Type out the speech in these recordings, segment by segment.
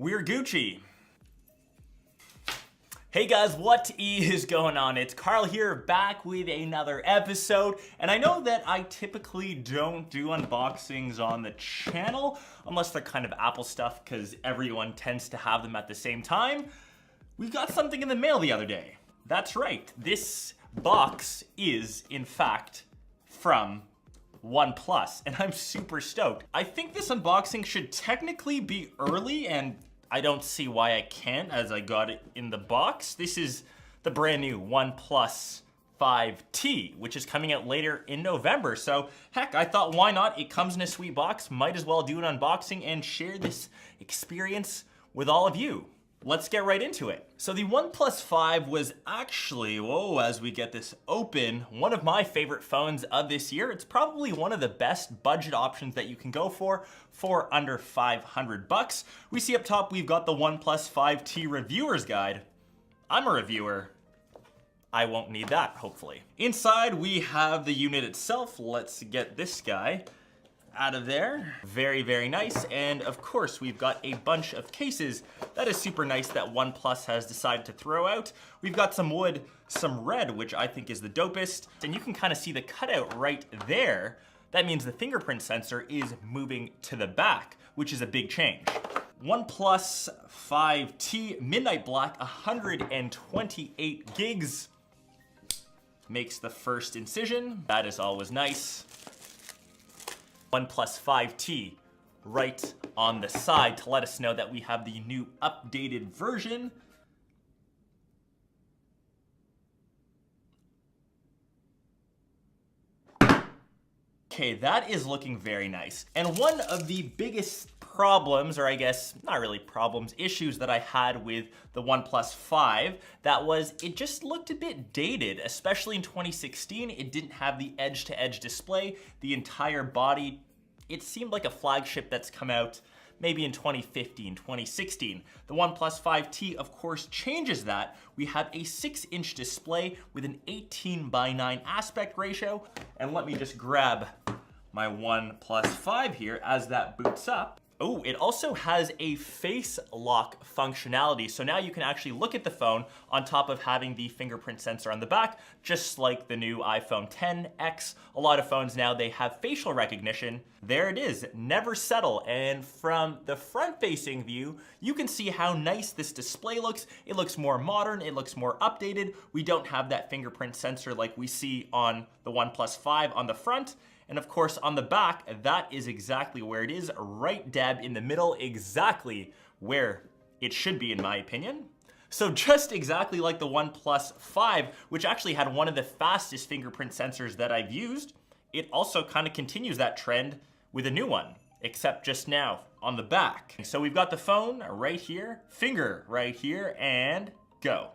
We're Gucci. Hey guys, what is going on? It's Carl here, back with another episode. And I know that I typically don't do unboxings on the channel, unless they're kind of Apple stuff, because everyone tends to have them at the same time. We got something in the mail the other day. That's right, this box is, in fact, from OnePlus, and I'm super stoked. I think this unboxing should technically be early, and I don't see why I can't, as I got it in the box. This is the brand new OnePlus 5T, which is coming out later in November. So heck, I thought, why not? It comes in a sweet box. Might as well do an unboxing and share this experience with all of you. Let's get right into it. So the OnePlus 5 was actually, as we get this open, one of my favorite phones of this year. It's probably one of the best budget options that you can go for under 500 bucks. We see up top, we've got the OnePlus 5T reviewer's guide. I'm a reviewer. I won't need that, hopefully. Inside, we have the unit itself. Let's get this guy out of there. Very, very nice. And of course, we've got a bunch of cases. That is super nice that OnePlus has decided to throw out. We've got some wood, some red, which I think is the dopest. And you can kind of see the cutout right there. That means the fingerprint sensor is moving to the back, which is a big change. OnePlus 5T Midnight Black, 128 gigs. Makes the first incision. That is always nice. OnePlus 5T right on the side to let us know that we have the new updated version. Okay, that is looking very nice. And one of the biggest problems, or I guess not really problems, issues that I had with the OnePlus 5, that was it just looked a bit dated, especially in 2016. It didn't have the edge-to-edge display. The entire body, it seemed like a flagship that's come out maybe in 2015, 2016. The OnePlus 5T, of course, changes that. We have a 6-inch display with an 18:9 aspect ratio. And let me just grab my OnePlus 5 here as that boots up. Oh, it also has a face lock functionality. So now you can actually look at the phone on top of having the fingerprint sensor on the back, just like the new iPhone XS. A lot of phones now, they have facial recognition. There it is, never settle. And from the front-facing view, you can see how nice this display looks. It looks more modern, it looks more updated. We don't have that fingerprint sensor like we see on the OnePlus 5 on the front. And of course, on the back, that is exactly where it is, right dab in the middle, exactly where it should be, in my opinion. So just exactly like the OnePlus 5, which actually had one of the fastest fingerprint sensors that I've used, it also kind of continues that trend with a new one, except just now on the back. So we've got the phone right here, finger right here, and go.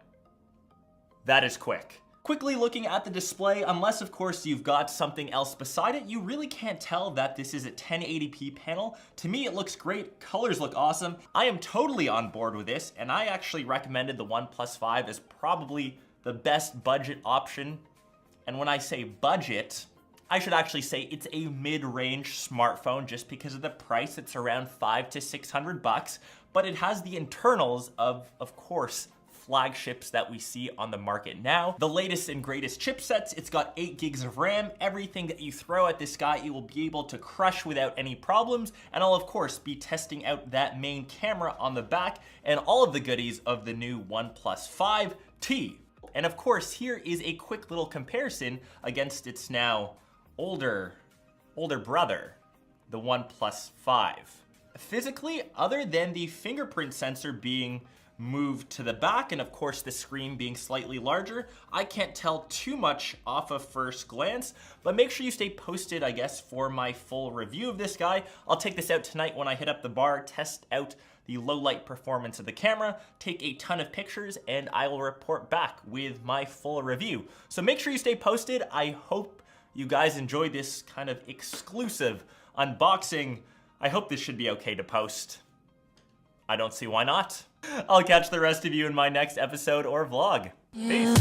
That is quick. Quickly looking at the display, unless of course you've got something else beside it, you really can't tell that this is a 1080p panel. To me, it looks great, colors look awesome. I am totally on board with this, and I actually recommended the OnePlus 5 as probably the best budget option. And when I say budget, I should actually say it's a mid-range smartphone just because of the price. It's around $500 to $600, but it has the internals of course, flagships that we see on the market now. The latest and greatest chipsets. It's got 8 gigs of RAM. Everything that you throw at this guy, it will be able to crush without any problems. And I'll of course be testing out that main camera on the back and all of the goodies of the new OnePlus 5T. And of course, here is a quick little comparison against its now older brother, the OnePlus 5. Physically, other than the fingerprint sensor being moved to the back and of course the screen being slightly larger, I can't tell too much off of first glance, but make sure you stay posted, I guess, for my full review of this guy. I'll take this out tonight when I hit up the bar, test out the low light performance of the camera, take a ton of pictures, and I will report back with my full review. So make sure you stay posted. I hope you guys enjoy this kind of exclusive unboxing. I hope this should be okay to post. I don't see why not. I'll catch the rest of you in my next episode or vlog. Peace.